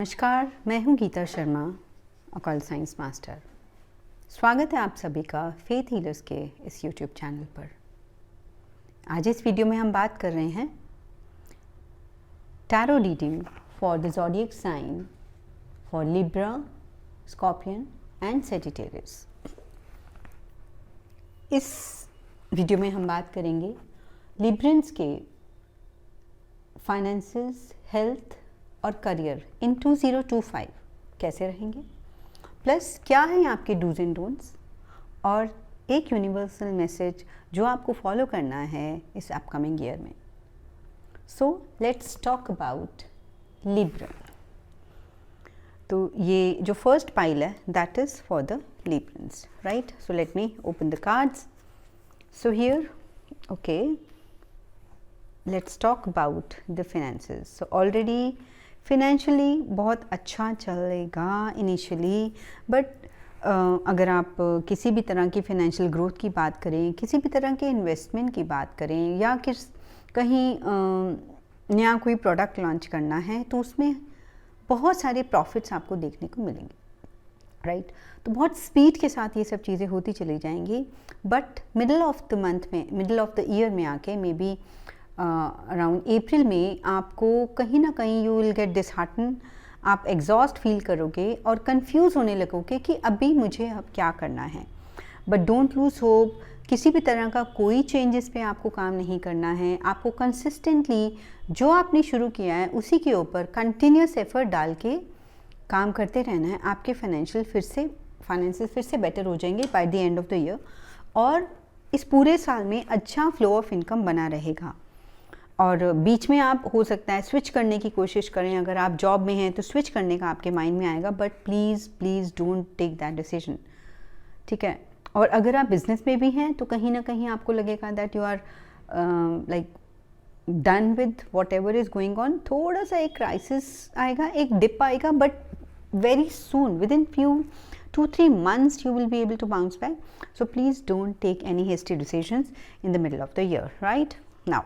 नमस्कार, मैं हूं Geeta Sharma, occult science master. स्वागत है आप सभी का फेथ हीलर्स के इस यूट्यूब चैनल पर। आज इस वीडियो में हम बात कर रहे हैं tarot reading for the zodiac sign for Libra, Scorpion and Sagittarius. इस वीडियो में हम बात करेंगे लिब्रेंस के फाइनेंसेस, हेल्थ और करियर इन 2025 कैसे रहेंगे, प्लस क्या है आपके डूज एंड डोंट्स, और एक यूनिवर्सल मैसेज जो आपको फॉलो करना है इस अपकमिंग ईयर में। So let's talk about Libra. तो ये जो फर्स्ट पाइल है that is for the Librans, right? So let me open the cards. So here okay, let's talk about the finances. So already financially बहुत अच्छा चलेगा initially, but अगर आप किसी भी तरह की फिनेंशियल ग्रोथ की बात करें, किसी भी तरह के इन्वेस्टमेंट की बात करें, या कहीं नया कोई प्रोडक्ट लॉन्च करना है, तो उसमें बहुत सारे प्रॉफिट्स आपको देखने को मिलेंगे, राइट? तो बहुत स्पीड के साथ ये सब चीज़ें होती चली जाएंगी, but middle of the month में, मिडल ऑफ द ईयर में आके मे बी अराउंड अप्रैल में आपको कहीं ना कहीं यू विल गेट डिसहार्टन, आप एग्जॉस्ट फील करोगे और कंफ्यूज होने लगोगे कि अभी मुझे अब क्या करना है। बट डोंट लूज होप, किसी भी तरह का कोई चेंजेस पे आपको काम नहीं करना है। आपको कंसिस्टेंटली जो आपने शुरू किया है उसी के ऊपर कंटिन्यूस एफर्ट डाल के काम करते रहना है। आपके फाइनेंसेस फिर से बेटर हो जाएंगे by the end of the year, और इस पूरे साल में अच्छा फ्लो ऑफ इनकम बना रहेगा। और बीच में आप हो सकता है स्विच करने की कोशिश करें, अगर आप जॉब में हैं तो स्विच करने का आपके माइंड में आएगा, but please don't take that decision, ठीक है? और अगर आप बिजनेस में भी हैं तो कहीं ना कहीं आपको लगेगा that you are like done with whatever is going on. थोड़ा सा एक क्राइसिस आएगा, एक डिप आएगा, but very soon, within few 2-3 months you will be able to bounce back. So please don't take any hasty decisions in the middle of the year, right? Now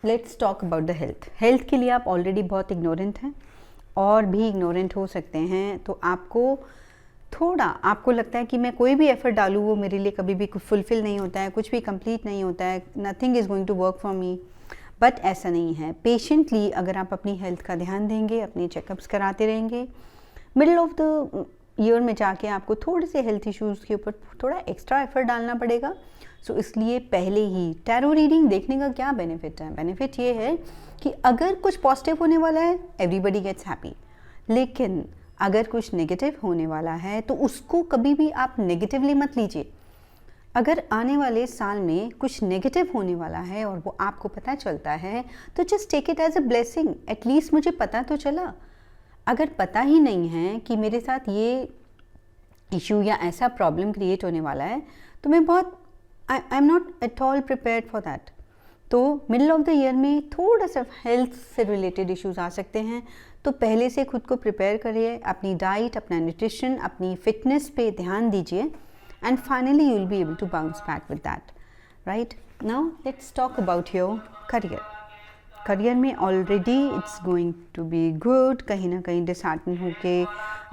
let's talk about the health. Health के लिए आप already बहुत ignorant हैं और भी ignorant हो सकते हैं, तो आपको लगता है कि मैं कोई भी एफर्ट डालूँ वो मेरे लिए कभी भी फुलफिल नहीं होता है, कुछ भी कंप्लीट नहीं होता है, nothing is going to work for me. But ऐसा नहीं है। पेशेंटली अगर आप अपनी हेल्थ का ध्यान देंगे, अपने चेकअप्स कराते रहेंगे, मिडिल ऑफ द ईयर में जाके आपको थोड़े से हेल्थ इश्यूज़ के ऊपर थोड़ा एक्स्ट्रा एफर्ट डालना पड़ेगा। सो इसलिए पहले ही टैरो रीडिंग देखने का क्या बेनिफिट है? बेनिफिट ये है कि अगर कुछ पॉजिटिव होने वाला है एवरीबडी गेट्स हैप्पी, लेकिन अगर कुछ नेगेटिव होने वाला है तो उसको कभी भी आप नेगेटिवली मत लीजिए। अगर आने वाले साल में कुछ नेगेटिव होने वाला है और वो आपको पता चलता है तो just take it as a blessing. At least मुझे पता तो चला। अगर पता ही नहीं है कि मेरे साथ ये इशू या ऐसा प्रॉब्लम क्रिएट होने वाला है, तो मैं I am not at all prepared for that. तो मिडिल ऑफ द ईयर में थोड़ा सा हेल्थ से रिलेटेड इश्यूज आ सकते हैं, तो पहले से खुद को प्रिपेयर करिए, अपनी डाइट, अपना न्यूट्रिशन, अपनी फिटनेस पे ध्यान दीजिए, and finally you will be able to bounce back with that, right? Now let's talk about your career. Career में already it's going to be good. कहीं ना कहीं डिसहार्टन होके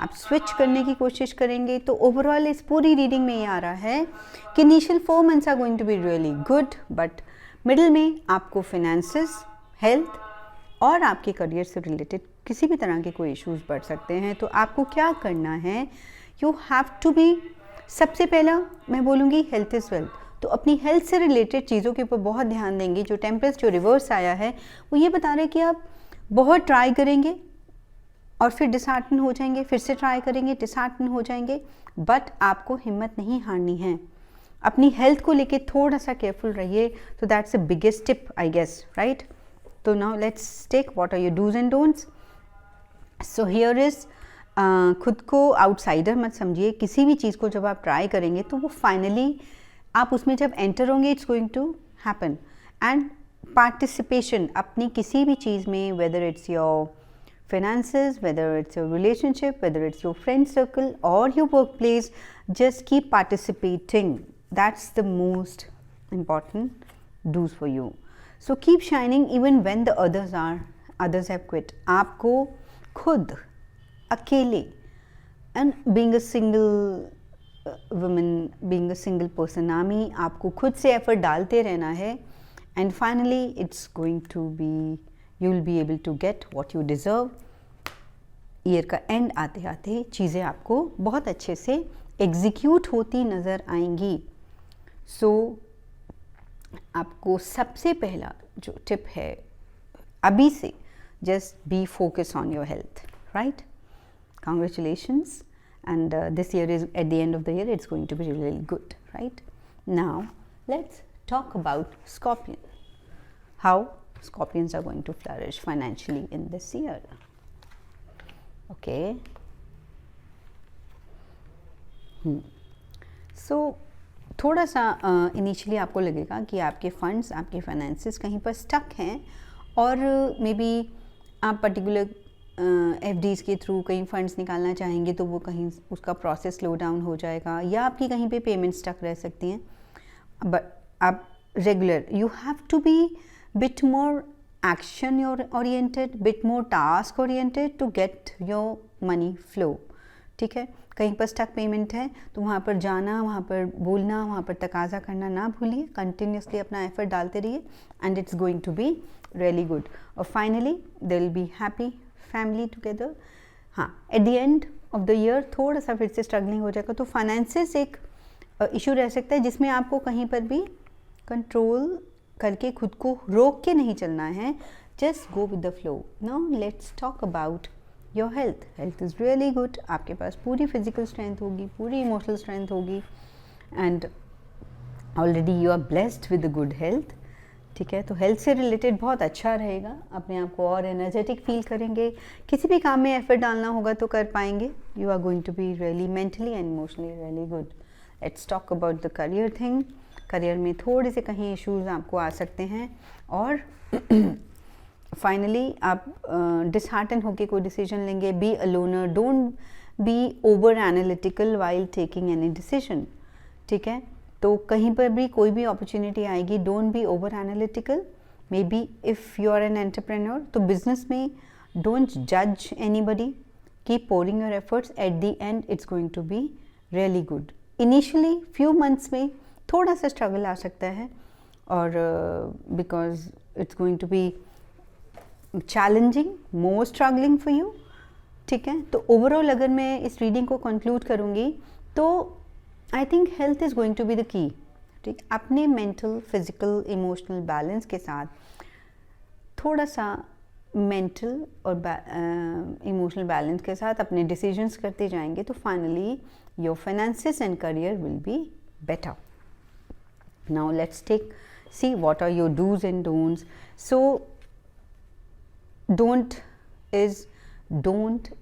आप स्विच करने की कोशिश करेंगे, तो ओवरऑल इस पूरी रीडिंग में ये आ रहा है कि initial 4 months are going to be really good, but middle में आपको फाइनेंसेस, हेल्थ और आपके करियर से रिलेटेड किसी भी तरह के कोई इश्यूज बढ़ सकते हैं। तो आपको क्या करना है? यू हैव टू बी, सबसे पहला मैं बोलूँगी हेल्थ इज़ वेल्थ। तो अपनी हेल्थ से रिलेटेड चीज़ों के ऊपर बहुत ध्यान देंगे। जो टेम्परेचर जो रिवर्स आया है वो ये बता रहे हैं कि आप बहुत ट्राई करेंगे और फिर डिसहार्टन हो जाएंगे, फिर से ट्राई करेंगे, डिसहार्टन हो जाएंगे, बट आपको हिम्मत नहीं हारनी है। अपनी हेल्थ को लेके थोड़ा सा केयरफुल रहिए। तो that's the biggest tip I guess, right? तो now let's take what are your dos and don'ts. So here is, खुद को आउटसाइडर मत समझिए। किसी भी चीज़ को जब आप ट्राई करेंगे तो वो फाइनली आप उसमें जब एंटर होंगे it's going to happen. And participation अपनी किसी भी चीज़ में, whether it's your finances, whether it's your relationship, whether it's your friend circle or your workplace, just keep participating. That's the most important do's for you. So keep shining even when the others are others have quit. आपको खुद अकेले, and being a single woman, being a single person आमी, आपको खुद से effort डालते रहना है, and finally it's going to be, you will be able to get what you deserve. Year का एंड आते आते चीज़ें आपको बहुत अच्छे से एग्जीक्यूट होती नज़र आएंगी. सो आपको सबसे पहला जो टिप है अभी से, just be focus on your health, right? Congratulations, and this year is, at the end of the year, it's going to be really, really good, right? Now let's talk about Scorpion, how Scorpions are going to flourish financially in this year. Okay. So थोड़ा सा initially आपको लगेगा कि आपके funds, आपके finances कहीं पर stuck हैं, और मे बी आप पर्टिकुलर एफडीज़ के थ्रू कहीं फंड्स निकालना चाहेंगे तो वो कहीं उसका प्रोसेस स्लो डाउन हो जाएगा, या आपकी कहीं पे पेमेंट स्टक रह सकती हैं. बट आप regular, you have to be bit more action oriented, bit more task oriented to get your money flow. ठीक है, कहीं पर स्टक पेमेंट है तो वहाँ पर जाना, वहाँ पर बोलना, वहाँ पर तकाजा करना ना भूलिए. कंटिन्यूसली अपना एफर्ट डालते रहिए, and it's going to be really good. और finally they will be happy family together. हाँ, at the end of the year थोड़ा सा फिर से स्ट्रगलिंग हो जाएगा, तो फाइनेंसेस एक इशू रह सकता है जिसमें आपको कहीं पर भी कंट्रोल करके खुद को रोक के नहीं चलना है. Just go with the flow. Now let's talk about your health. Health is really good. आपके पास पूरी फिजिकल स्ट्रेंथ होगी, पूरी इमोशनल स्ट्रेंथ होगी, and already you are blessed with the good health. ठीक है, तो हेल्थ से रिलेटेड बहुत अच्छा रहेगा. अपने आप को और एनर्जेटिक फील करेंगे. किसी भी काम में एफर्ट डालना होगा तो कर पाएंगे. You are going to be really mentally and emotionally really good. Let's talk about the career thing. Career में थोड़े से कहीं इश्यूज आपको आ सकते हैं, और फाइनली आप डिसहार्टन होकर कोई डिसीजन लेंगे. Be a loner, don't be over analytical while taking any decision. ठीक है, तो कहीं पर भी कोई भी अपॉर्चुनिटी आएगी, don't be over analytical. Maybe if you are an entrepreneur, तो बिजनेस में डोंट जज anybody, keep pouring your efforts. At the end it's going to be really good. Initially few months में थोड़ा सा struggle आ सकता है, और because it's going to be challenging, more struggling for you. ठीक है, तो ओवरऑल अगर मैं इस रीडिंग को कंक्लूड करूँगी तो I think health is going to be the key. ठीक, अपने मेंटल, फिजिकल, इमोशनल बैलेंस के साथ थोड़ा सा मेंटल और इमोशनल बैलेंस के साथ अपने डिसीजंस करते जाएंगे तो finally your finances and career will be better. Now let's see what are your do's and don'ts. So don't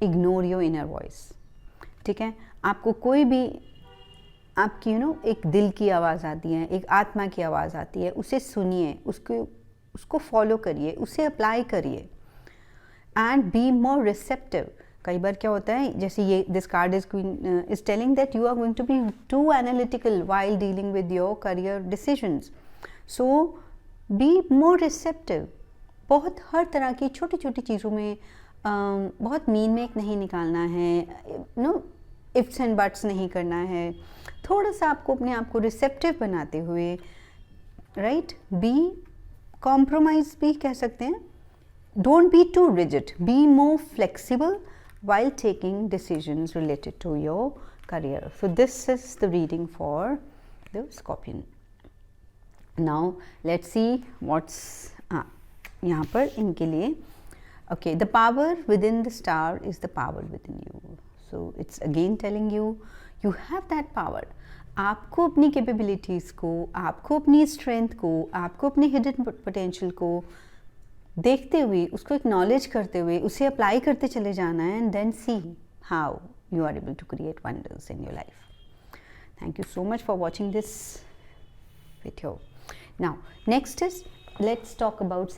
ignore your inner voice. ठीक है, आपको कोई भी आपकी एक दिल की आवाज़ आती है, एक आत्मा की आवाज़ आती है, उसे सुनिए, उसको फॉलो करिए, उसे अप्लाई करिए, एंड बी मोर रिसेप्टिव. कई बार क्या होता है, जैसे ये this card is telling that you are going to be too analytical while dealing with your career decisions. So be more receptive. बहुत हर तरह की छोटी छोटी चीज़ों में बहुत मीन मेक नहीं निकालना है, इफ्स एंड बट्स नहीं करना है. थोड़ा सा आपको अपने आप को रिसेप्टिव बनाते हुए, राइट, बी कॉम्प्रोमाइज भी कह सकते हैं. Don't be too rigid, be more flexible while taking decisions related to your career. So this is the reading for the Scorpion. Now let's see what's यहाँ पर इनके लिए. Okay, the power within the star is the power within you. So it's again telling you have that power. आपको अपनी capabilities को, आपको अपनी strength को, आपको अपनी hidden potential को देखते हुए, उसको एक्नॉलेज करते हुए, उसे अप्लाई करते चले जाना है, and then see how you are able to create wonders in your life. Thank you so much for watching this video. Now next is, let's talk about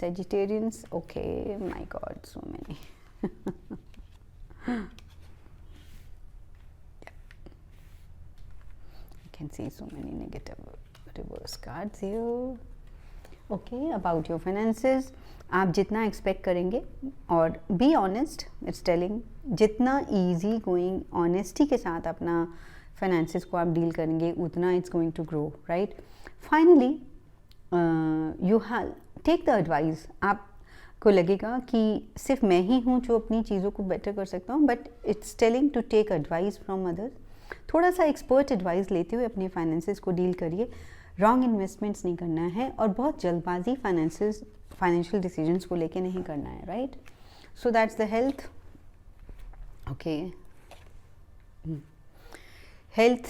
Sagittarians. Okay, my God, so many. I can see so many negative reverse cards here. Okay, about your finances आप जितना expect करेंगे, और be honest, it's telling, जितना easy going honesty के साथ अपना finances को आप डील करेंगे उतना it's going to grow, right. Finally you have take the advice. आपको लगेगा कि सिर्फ मैं ही हूँ जो अपनी चीज़ों को बेटर कर सकता हूँ, but it's telling to take advice from others. थोड़ा सा एक्सपर्ट एडवाइस लेते हुए अपने फाइनेंसेस को डील करिए। रॉन्ग इन्वेस्टमेंट्स नहीं करना है और बहुत जल्दबाजी फाइनेंशियल डिसीजंस को लेके नहीं करना है, right. So that's the health. Okay, health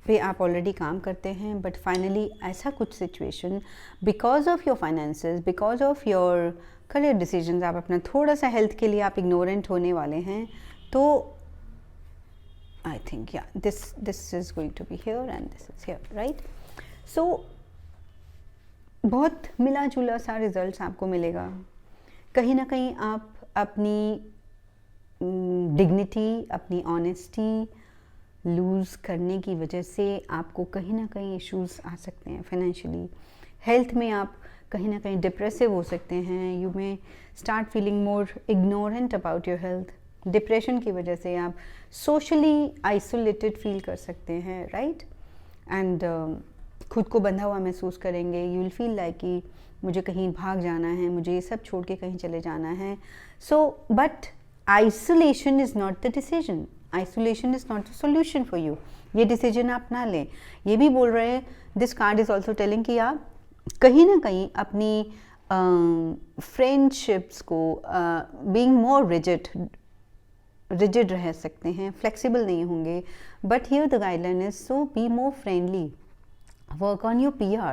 पे आप ऑलरेडी काम करते हैं, बट फाइनली ऐसा कुछ situation because of your finances, because of your career decisions, आप अपना थोड़ा सा हेल्थ के लिए आप इग्नोरेंट होने वाले हैं। तो I think yeah this is going to be here and this is here, right. So बहुत मिला जुला सा रिजल्ट्स आपको मिलेगा। कहीं ना कहीं आप अपनी डिग्निटी, अपनी ऑनेस्टी लूज़ करने की वजह से आपको कहीं ना कहीं इश्यूज आ सकते हैं फाइनेंशियली। हेल्थ में आप कहीं ना कहीं डिप्रेसिव हो सकते हैं। You may start feeling more ignorant about your health. Depression की वजह से आप सोशली आइसोलेटेड फील कर सकते हैं, राइट। एंड खुद को बंधा हुआ महसूस करेंगे। यू विल फील लाइक कि मुझे कहीं भाग जाना है, मुझे ये सब छोड़ के कहीं चले जाना है। So but isolation is not the decision, isolation is not the solution for you. ये डिसीजन आप ना लें। ये भी बोल रहे हैं, this card is also telling कि आप कहीं ना कहीं अपनी फ्रेंडशिप्स को बीइंग मोर रिजिड रह सकते हैं, फ्लेक्सिबल नहीं होंगे। But here the guideline is so be more friendly, work on your PR,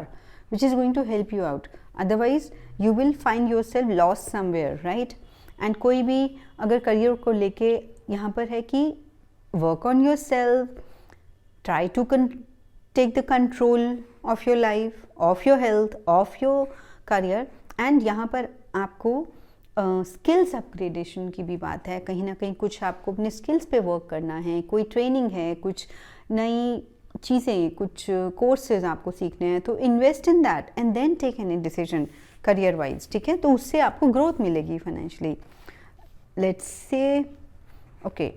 which is going to help you out. Otherwise you will find yourself lost somewhere, right? And कोई भी अगर career को लेके यहाँ पर है कि work on yourself, try to take the control of your life, of your health, of your career. and यहाँ पर आपको स्किल्स अपग्रेडेशन की भी बात है। कहीं ना कहीं कुछ आपको अपने स्किल्स पे वर्क करना है, कोई ट्रेनिंग है, कुछ नई चीज़ें, कुछ कोर्सेज आपको सीखने हैं, तो invest in that and then take any decision career wise, ठीक है। तो उससे आपको ग्रोथ मिलेगी financially. Let's say okay,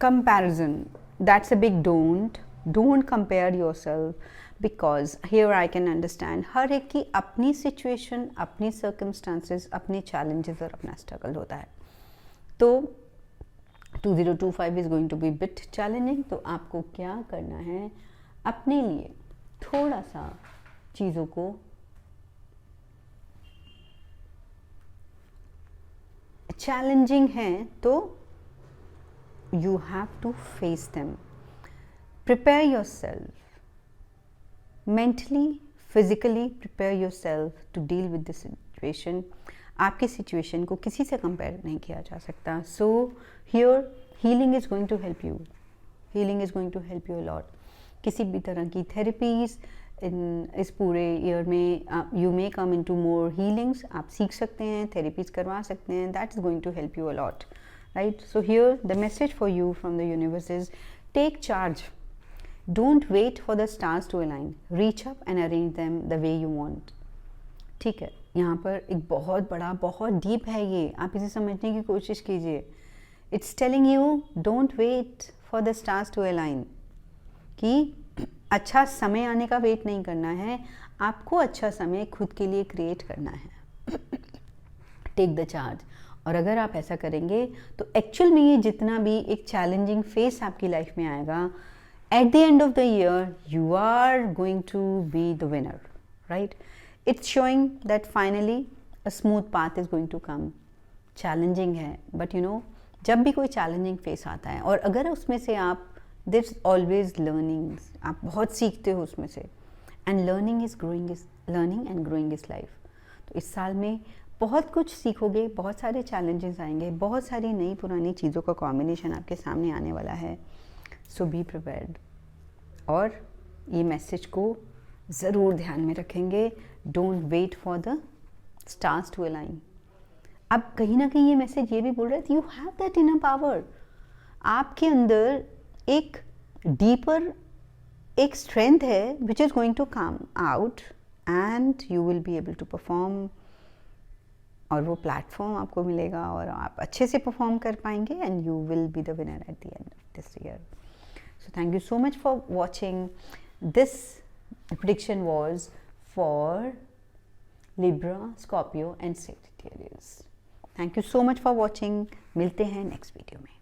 comparison, that's a big don't compare yourself, because here I can understand हर एक की अपनी सिचुएशन, अपनी सर्कमस्टांसेस, अपने चैलेंजेस और अपना स्ट्रगल होता है। तो 2025 is going to be bit challenging. तो आपको क्या करना है, अपने लिए थोड़ा सा चीज़ों को चैलेंजिंग है तो you have to face them. Prepare yourself mentally, physically, prepare yourself to deal with this situation. आपकी सिचुएशन को किसी से कंपेयर नहीं किया जा सकता। So here healing is going to help you, healing is going to help you a lot. किसी भी तरह की थेरेपीज़ इस पूरे ईयर में you may come into more healings, आप सीख सकते हैं, थेरेपीज़ करवा सकते हैं। That is going to help you a lot, right. So here the message for you from the universe is take charge, don't wait for the stars to align, reach up and arrange them the way you want, ठीक है। यहाँ पर एक बहुत बड़ा, बहुत deep है ये, आप इसे समझने की कोशिश कीजिए। It's telling you don't wait for the stars to align, कि अच्छा समय आने का वेट नहीं करना है, आपको अच्छा समय खुद के लिए क्रिएट करना है। Take the charge. और अगर आप ऐसा करेंगे तो एक्चुअल में ये जितना भी एक चैलेंजिंग फेस आपकी लाइफ में आएगा, at the end of the year you are going to be the winner, right. It's showing that finally a smooth path is going to come. Challenging है, but you know, जब भी कोई challenging phase आता है और अगर उसमें से आप, there's always learnings, आप बहुत सीखते हो उसमें से, and learning and growing is life. तो इस साल में बहुत कुछ सीखोगे, बहुत सारे challenges आएंगे, बहुत सारी नई पुरानी चीज़ों का combination आपके सामने आने वाला है। So be prepared. और ये मैसेज को ज़रूर ध्यान में रखेंगे, don't wait for the stars to align. अब कहीं ना कहीं ये मैसेज ये भी बोल रहा है, you have that inner power. आपके अंदर एक डीपर एक स्ट्रेंथ है which is going to come out and you will be able to perform, और वो प्लेटफॉर्म आपको मिलेगा और आप अच्छे से परफॉर्म कर पाएंगे and you will B the winner eight the end of this year. So thank you so much for watching. This prediction was for Libra, Scorpio and Sagittarius. Thank you so much for watching. मिलते हैं next video में.